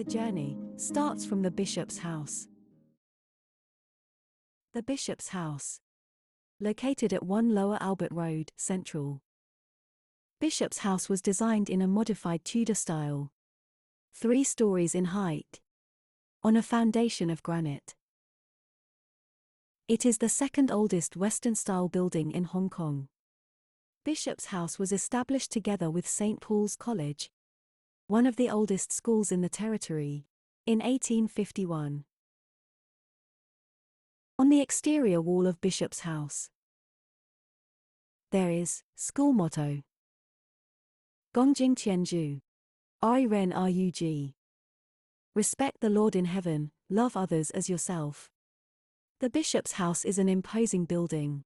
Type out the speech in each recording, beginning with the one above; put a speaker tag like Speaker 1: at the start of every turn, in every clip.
Speaker 1: journey starts from the bishop's house. The bishop's house, located at 1 Lower Albert Road, Central. Bishop's house was designed in a modified Tudor style, 3 stories in height, on a foundation of granite. It is the second oldest Western-style building in Hong Kong. Bishop's House was established together with St. Paul's College, one of the oldest schools in the territory, in 1851. On the exterior wall of Bishop's House, there is school motto: Gongjing Tianju, I Ren Rug. Respect the Lord in heaven, love others as yourself. The Bishop's House is an imposing building,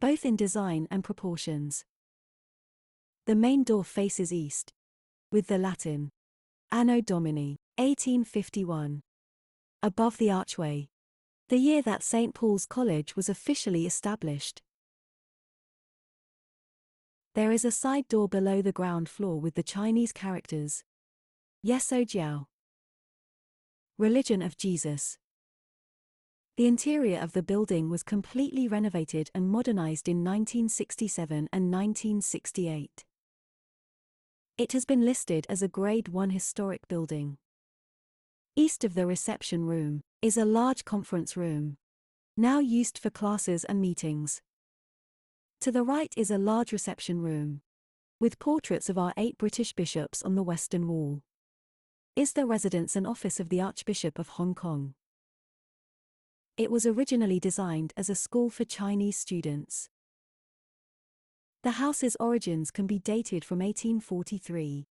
Speaker 1: both in design and proportions. The main door faces east, with the Latin Anno Domini 1851 above the archway, the year that St. Paul's College was officially established. There is a side door below the ground floor with the Chinese characters Yeso Jiao, Religion of Jesus. The interior of the building was completely renovated and modernized in 1967 and 1968. It has been listed as a Grade 1 historic building. East of the reception room is a large conference room, now used for classes and meetings. To the right is a large reception room, with portraits of our 8 British bishops on the western wall. Is the residence and office of the Archbishop of Hong Kong. It was originally designed as a school for Chinese students. The house's origins can be dated from 1843,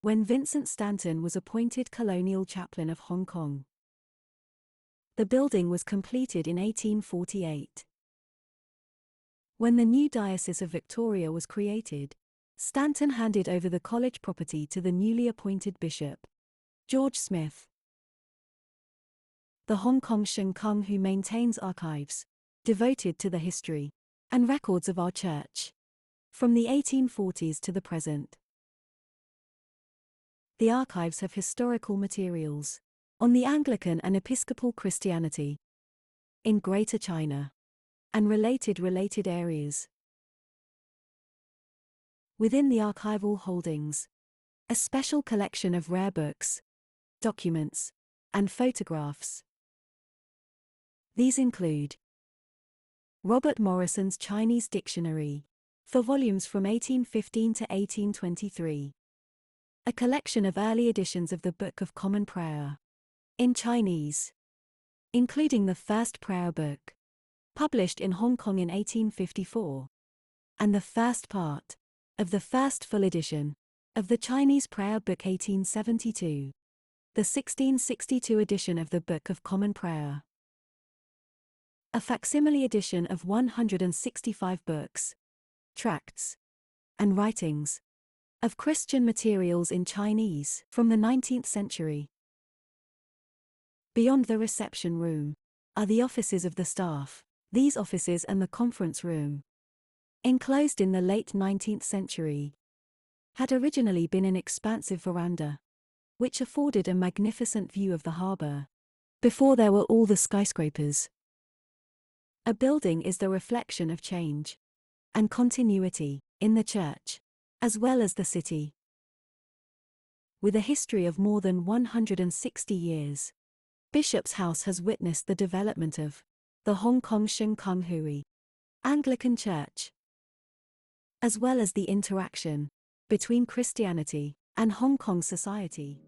Speaker 1: when Vincent Stanton was appointed Colonial Chaplain of Hong Kong. The building was completed in 1848. When the new Diocese of Victoria was created, Stanton handed over the college property to the newly appointed bishop, George Smith. The Hong Kong Sheng Kung, who maintains archives devoted to the history and records of our church from the 1840s to the present. The archives have historical materials on the Anglican and Episcopal Christianity in Greater China and related areas. Within the archival holdings, a special collection of rare books, documents, and photographs. These include Robert Morrison's Chinese Dictionary, for volumes from 1815 to 1823. A collection of early editions of the Book of Common Prayer, in Chinese, including the first prayer book, published in Hong Kong in 1854, and the first part of the first full edition of the Chinese Prayer Book 1872, the 1662 edition of the Book of Common Prayer. A facsimile edition of 165 books, tracts, and writings of Christian materials in Chinese from the 19th century. Beyond the reception room are the offices of the staff. These offices and the conference room, enclosed in the late 19th century, had originally been an expansive veranda, which afforded a magnificent view of the harbour, before there were all the skyscrapers. A building is the reflection of change and continuity in the church, as well as the city. With a history of more than 160 years, Bishop's House has witnessed the development of the Hong Kong Sheng Kung Hui Anglican Church, as well as the interaction between Christianity and Hong Kong society.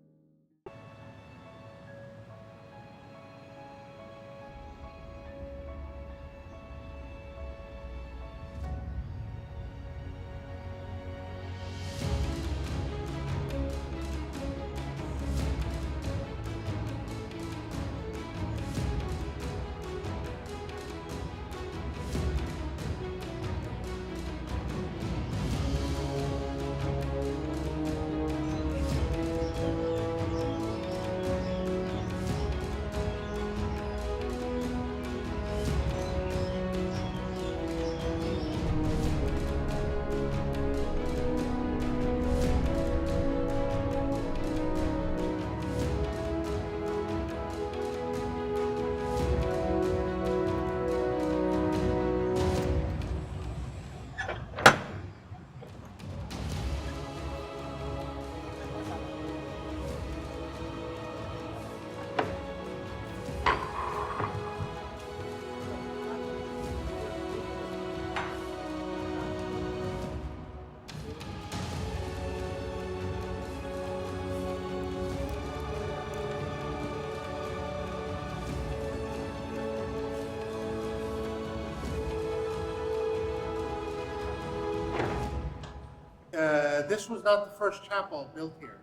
Speaker 2: this was not the first chapel built here.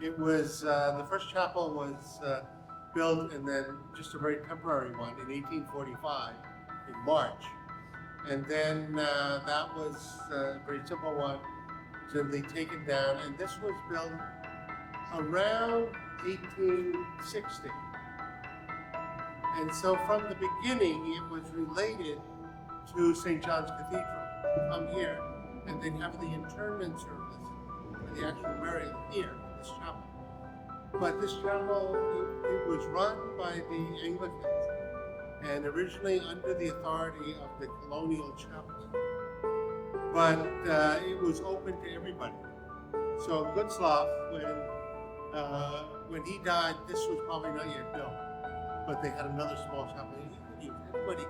Speaker 2: It was, the first chapel was built, and then just a very temporary one in 1845 in March. And then that was a very simple one, gently taken down, and this was built around 1860. And so from the beginning, it was related to St. John's Cathedral. Come here, and they'd have the interment service for the actual burial here in this chapel. But this chapel, it was run by the Anglicans, and originally under the authority of the Colonial Chaplain. But it was open to everybody. So Gutzlaff, when he died, this was probably not yet built, but they had another small chapel. Anybody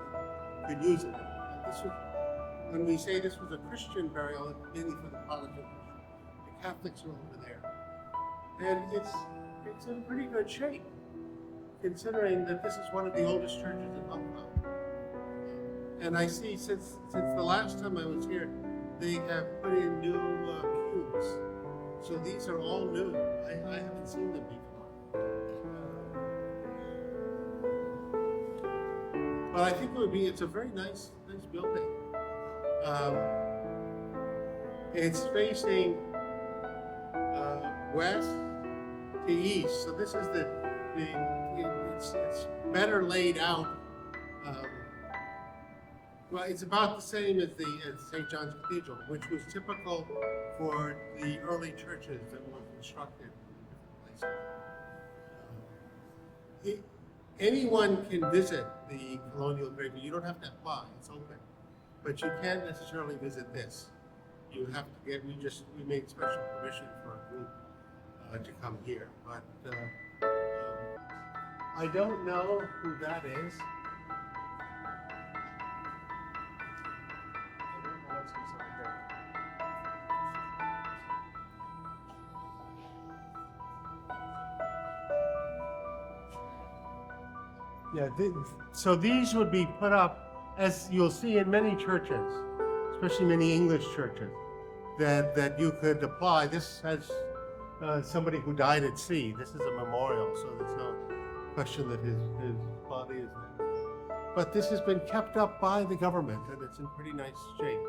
Speaker 2: could use it. This was, when we say this was a Christian burial, it's mainly for the Protestant Christians. The Catholics are over there, and it's in pretty good shape, considering that this is one of the oldest churches in Hong Kong. And I see since the last time I was here, they have put in new pews. So these are all new. I haven't seen them before. But I think it's a very nice building. It's facing west to east. So this is it's better laid out. Well, it's about the same as St. John's Cathedral, which was typical for the early churches that were constructed in different places. Anyone can visit the colonial graveyard. You don't have to apply; it's open, but you can't necessarily visit this. You have to get. We made special permission for a group to come here, but I don't know who that is. Yeah, so these would be put up, as you'll see in many churches, especially many English churches, that you could apply. This has somebody who died at sea. This is a memorial, so there's no question that his body is there. But this has been kept up by the government, and it's in pretty nice shape.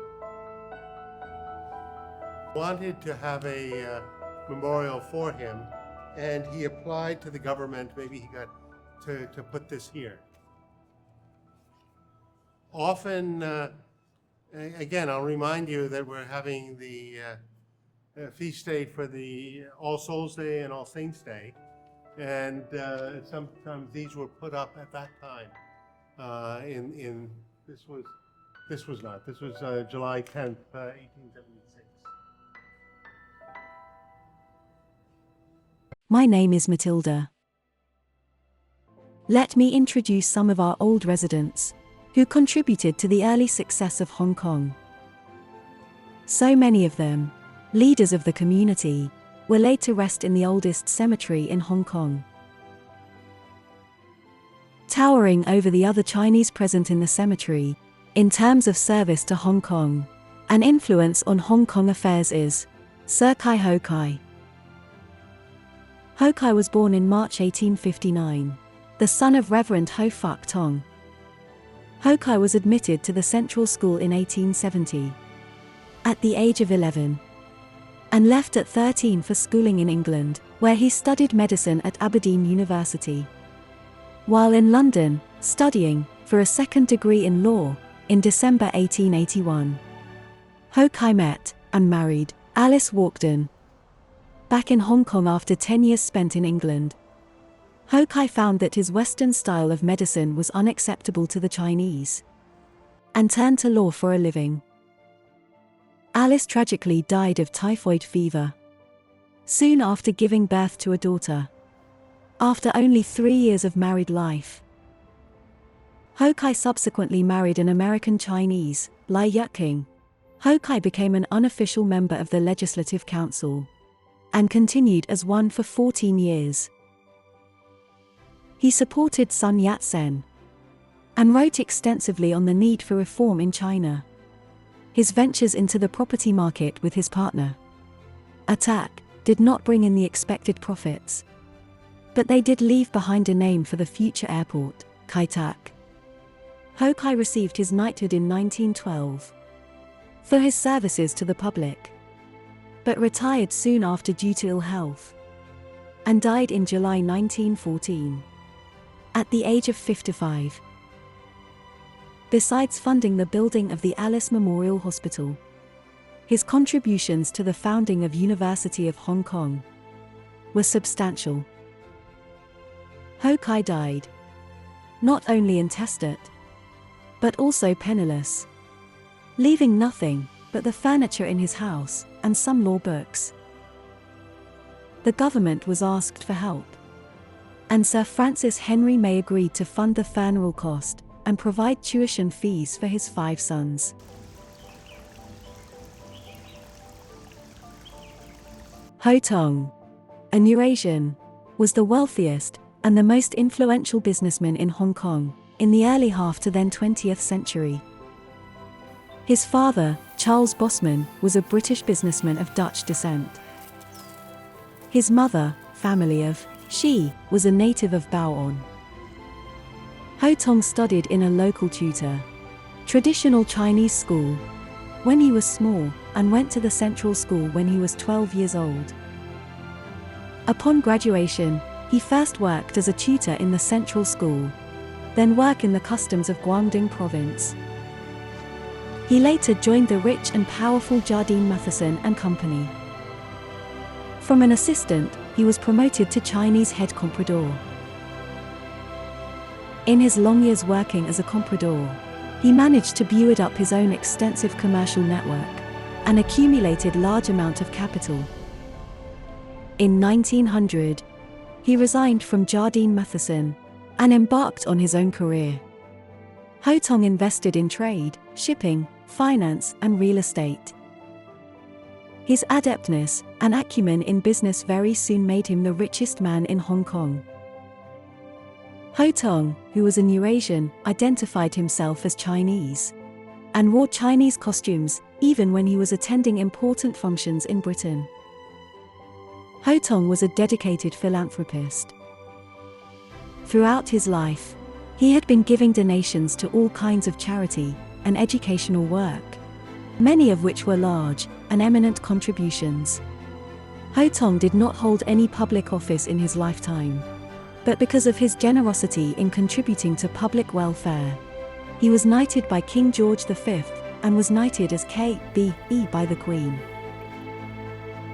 Speaker 2: Wanted to have a memorial for him, and he applied to the government. Maybe he got to put this here. Often, again, I'll remind you that we're having the feast day for the All Souls Day and All Saints Day, and sometimes these were put up at that time. This was July 10th, 1876.
Speaker 1: My name is Matilda. Let me introduce some of our old residents, who contributed to the early success of Hong Kong. So many of them, leaders of the community, were laid to rest in the oldest cemetery in Hong Kong. Towering over the other Chinese present in the cemetery, in terms of service to Hong Kong, and influence on Hong Kong affairs is Sir Kai Ho Kai. Ho Kai was born in March 1859. The son of Reverend Ho Fuk Tong. Ho Kai was admitted to the Central School in 1870. At the age of 11. And left at 13 for schooling in England, where he studied medicine at Aberdeen University. While in London, studying, for a second degree in law, in December 1881. Ho Kai met, and married, Alice Walkden. Back in Hong Kong after 10 years spent in England, Ho Kai found that his Western style of medicine was unacceptable to the Chinese, and turned to law for a living. Alice tragically died of typhoid fever, soon after giving birth to a daughter. After only 3 years of married life, Ho Kai subsequently married an American Chinese, Lai Yuk-king. Ho Kai became an unofficial member of the Legislative Council, and continued as one for 14 years. He supported Sun Yat-sen, and wrote extensively on the need for reform in China. His ventures into the property market with his partner, attack did not bring in the expected profits. But they did leave behind a name for the future airport, Kai Tak. Ho Kai received his knighthood in 1912 for his services to the public, but retired soon after due to ill health, and died in July 1914, at the age of 55. Besides funding the building of the Alice Memorial Hospital, his contributions to the founding of University of Hong Kong were substantial. Ho Kai died not only intestate, but also penniless, leaving nothing but the furniture in his house and some law books. The government was asked for help, and Sir Francis Henry May agreed to fund the funeral cost and provide tuition fees for his 5 sons. Ho Tung, a Eurasian, was the wealthiest and the most influential businessman in Hong Kong in the early half to then 20th century. His father, Charles Bosman, was a British businessman of Dutch descent. His mother, family of Shi, was a native of Bao'an. Ho Tung studied in a local tutor, traditional Chinese school, when he was small, and went to the Central School when he was 12 years old. Upon graduation, he first worked as a tutor in the Central School, then worked in the customs of Guangdong Province. He later joined the rich and powerful Jardine Matheson and Company. From an assistant, he was promoted to Chinese head comprador. In his long years working as a comprador, he managed to build up his own extensive commercial network and accumulated large amount of capital. In 1900, he resigned from Jardine Matheson and embarked on his own career. Ho Tung invested in trade, shipping, finance, and real estate. His adeptness and acumen in business very soon made him the richest man in Hong Kong. Ho Tung, who was an Eurasian, identified himself as Chinese and wore Chinese costumes even when he was attending important functions in Britain. Ho Tung was a dedicated philanthropist. Throughout his life, he had been giving donations to all kinds of charity and educational work, many of which were large and eminent contributions. Ho Tung did not hold any public office in his lifetime, but because of his generosity in contributing to public welfare, he was knighted by King George V and was knighted as K.B.E. by the Queen.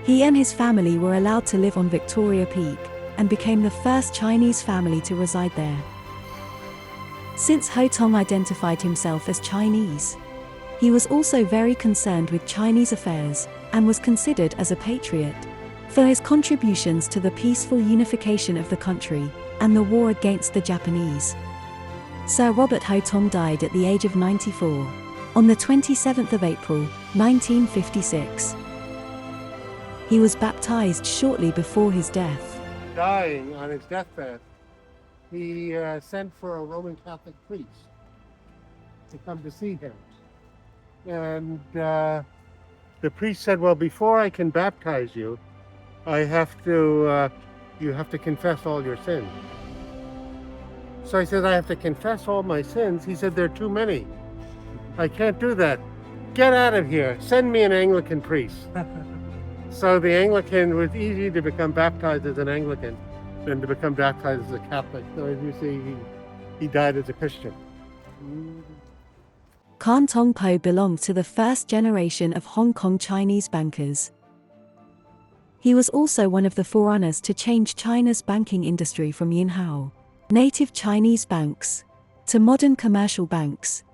Speaker 1: He and his family were allowed to live on Victoria Peak and became the first Chinese family to reside there. Since Ho Tung identified himself as Chinese, he was also very concerned with Chinese affairs and was considered as a patriot for his contributions to the peaceful unification of the country and the war against the Japanese. Sir Robert Ho Tung died at the age of 94 on the 27th of April, 1956. He was baptized shortly before his death.
Speaker 2: Dying on his deathbed, he sent for a Roman Catholic priest to come to see him. And the priest said, well, before I can baptize you, you have to confess all your sins. So I said, I have to confess all my sins? He said, there are too many. I can't do that. Get out of here. Send me an Anglican priest. So the Anglican was easy to become baptized as an Anglican than to become baptized as a Catholic. So as you see, he died as a Christian.
Speaker 1: Kan Tong-po belonged to the first generation of Hong Kong Chinese bankers. He was also one of the forerunners to change China's banking industry from Yinhao, native Chinese banks, to modern commercial banks.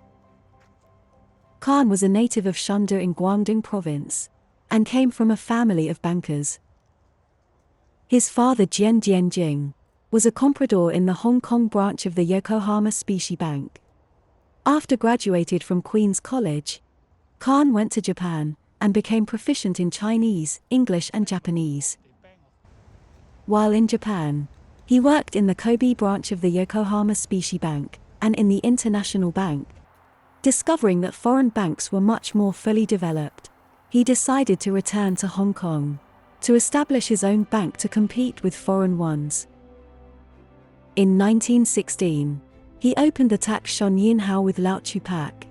Speaker 1: Kan was a native of Shunda in Guangdong Province, and came from a family of bankers. His father Jian Jianjing was a comprador in the Hong Kong branch of the Yokohama Specie Bank. After graduated from Queen's College, Kan went to Japan and became proficient in Chinese, English and Japanese. While in Japan, he worked in the Kobe branch of the Yokohama Specie Bank and in the International Bank. Discovering that foreign banks were much more fully developed, he decided to return to Hong Kong to establish his own bank to compete with foreign ones. In 1916, he opened the Tak Shon Yin Hao with Lao Chu Pak.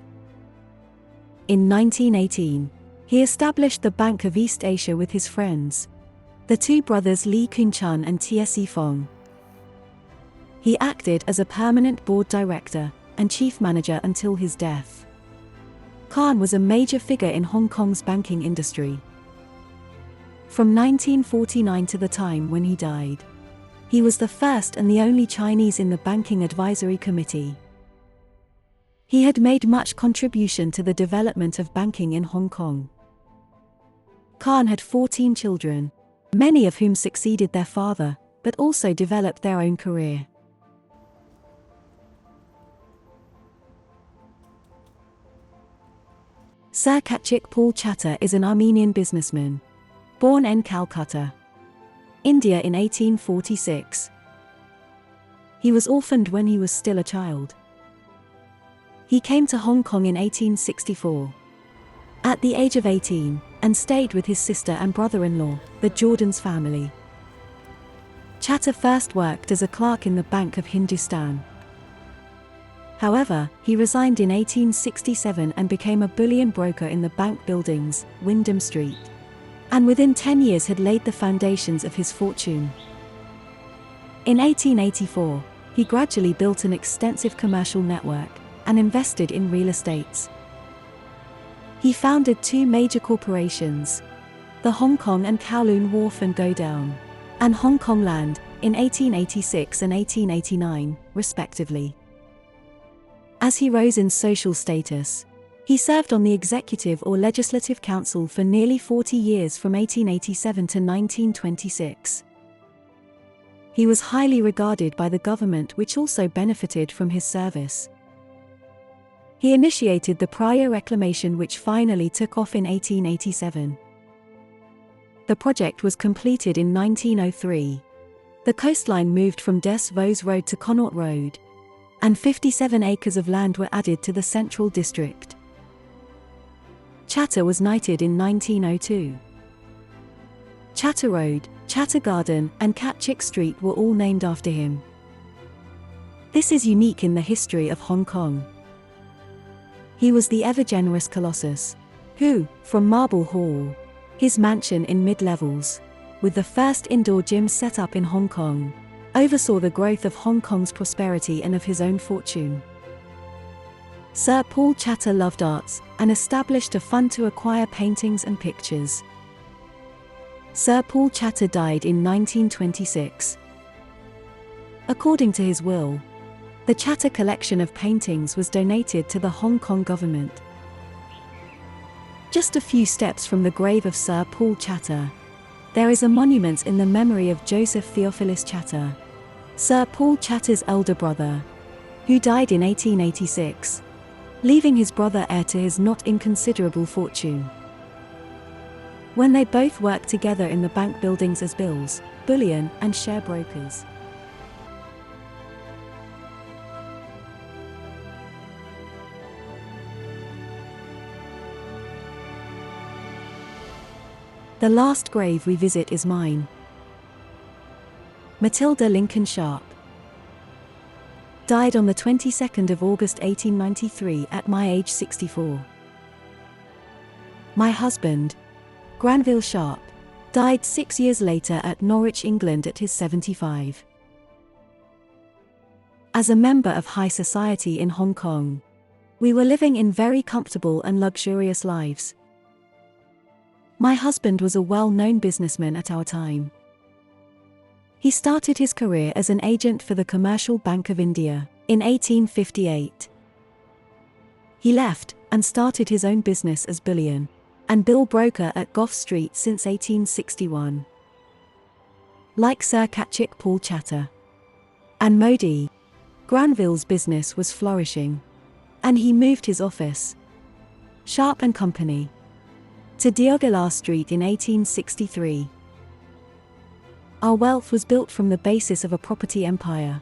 Speaker 1: In 1918, he established the Bank of East Asia with his friends, the two brothers Lee Kun Chun and T.S.E. Fong. He acted as a permanent board director and chief manager until his death. Kan was a major figure in Hong Kong's banking industry. From 1949 to the time when he died, he was the first and the only Chinese in the Banking Advisory Committee. He had made much contribution to the development of banking in Hong Kong. Kan had 14 children, many of whom succeeded their father, but also developed their own career. Sir Kachik Paul Chatter is an Armenian businessman, born in Calcutta, India in 1846. He was orphaned when he was still a child. He came to Hong Kong in 1864, at the age of 18, and stayed with his sister and brother-in-law, the Jordan's family. Chatter first worked as a clerk in the Bank of Hindustan. However, he resigned in 1867 and became a bullion broker in the bank buildings, Wyndham Street, and within 10 years had laid the foundations of his fortune. In 1884, he gradually built an extensive commercial network and invested in real estates. He founded two major corporations, the Hong Kong and Kowloon Wharf and Godown, and Hong Kong Land, in 1886 and 1889, respectively. As he rose in social status, he served on the Executive or Legislative Council for nearly 40 years from 1887 to 1926. He was highly regarded by the government, which also benefited from his service. He initiated the Praya Reclamation, which finally took off in 1887. The project was completed in 1903. The coastline moved from Des Vaux Road to Connaught Road, and 57 acres of land were added to the Central District. Chatter was knighted in 1902. Chatter Road, Chatter Garden, and Kachik Street were all named after him. This is unique in the history of Hong Kong. He was the ever-generous Colossus, who, from Marble Hall, his mansion in mid-levels, with the first indoor gym set up in Hong Kong, oversaw the growth of Hong Kong's prosperity and of his own fortune. Sir Paul Chatter loved arts and established a fund to acquire paintings and pictures. Sir Paul Chatter died in 1926. According to his will, the Chatter collection of paintings was donated to the Hong Kong government. Just a few steps from the grave of Sir Paul Chatter, there is a monument in the memory of Joseph Theophilus Chatter, Sir Paul Chatter's elder brother, who died in 1886, leaving his brother heir to his not inconsiderable fortune. When they both worked together in the bank buildings as bills, bullion, and share brokers. The last grave we visit is mine. Matilda Lincoln Sharp died on the 22nd of August 1893 at my age 64. My husband, Granville Sharp, died 6 years later at Norwich, England at his 75. As a member of high society in Hong Kong, we were living in very comfortable and luxurious lives. My husband was a well-known businessman at our time. He started his career as an agent for the Commercial Bank of India in 1858. He left and started his own business as bullion and bill broker at Gough Street since 1861. Like Sir Kachik Paul Chatter and Modi, Granville's business was flourishing, and he moved his office, Sharp & Company, to Deogalar Street in 1863. Our wealth was built from the basis of a property empire.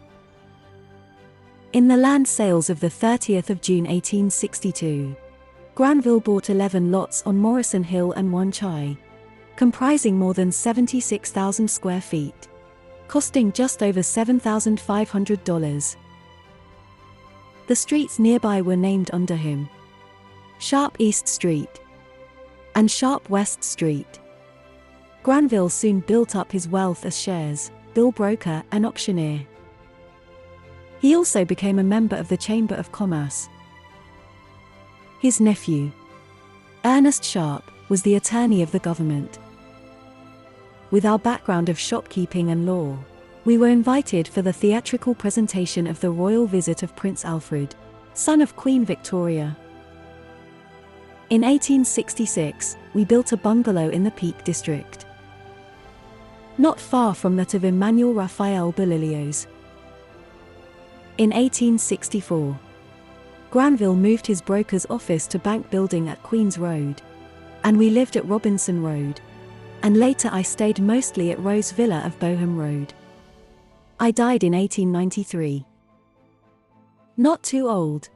Speaker 1: In the land sales of the 30th of June 1862, Granville bought 11 lots on Morrison Hill and Wan Chai, comprising more than 76,000 square feet, costing just over $7,500. The streets nearby were named under him: Sharp East Street and Sharp West Street. Granville soon built up his wealth as shares, bill broker and auctioneer. He also became a member of the Chamber of Commerce. His nephew, Ernest Sharp, was the attorney of the government. With our background of shopkeeping and law, we were invited for the theatrical presentation of the royal visit of Prince Alfred, son of Queen Victoria. In 1866, we built a bungalow in the Peak District, not far from that of Emmanuel Raphael Berlioz. In 1864, Granville moved his broker's office to Bank Building at Queen's Road, and we lived at Robinson Road, and later I stayed mostly at Rose Villa of Boham Road. I died in 1893. Not too old.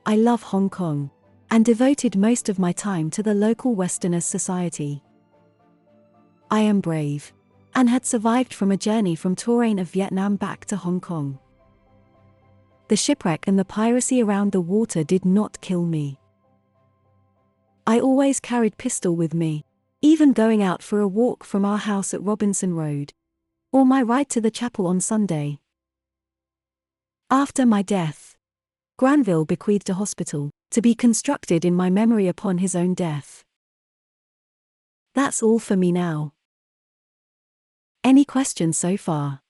Speaker 1: I love Hong Kong, and devoted most of my time to the local Westerners society. I am brave, and had survived from a journey from Touraine of Vietnam back to Hong Kong. The shipwreck and the piracy around the water did not kill me. I always carried pistol with me, even going out for a walk from our house at Robinson Road, or my ride to the chapel on Sunday. After my death, Granville bequeathed a hospital, to be constructed in my memory upon his own death. That's all for me now. Any questions so far?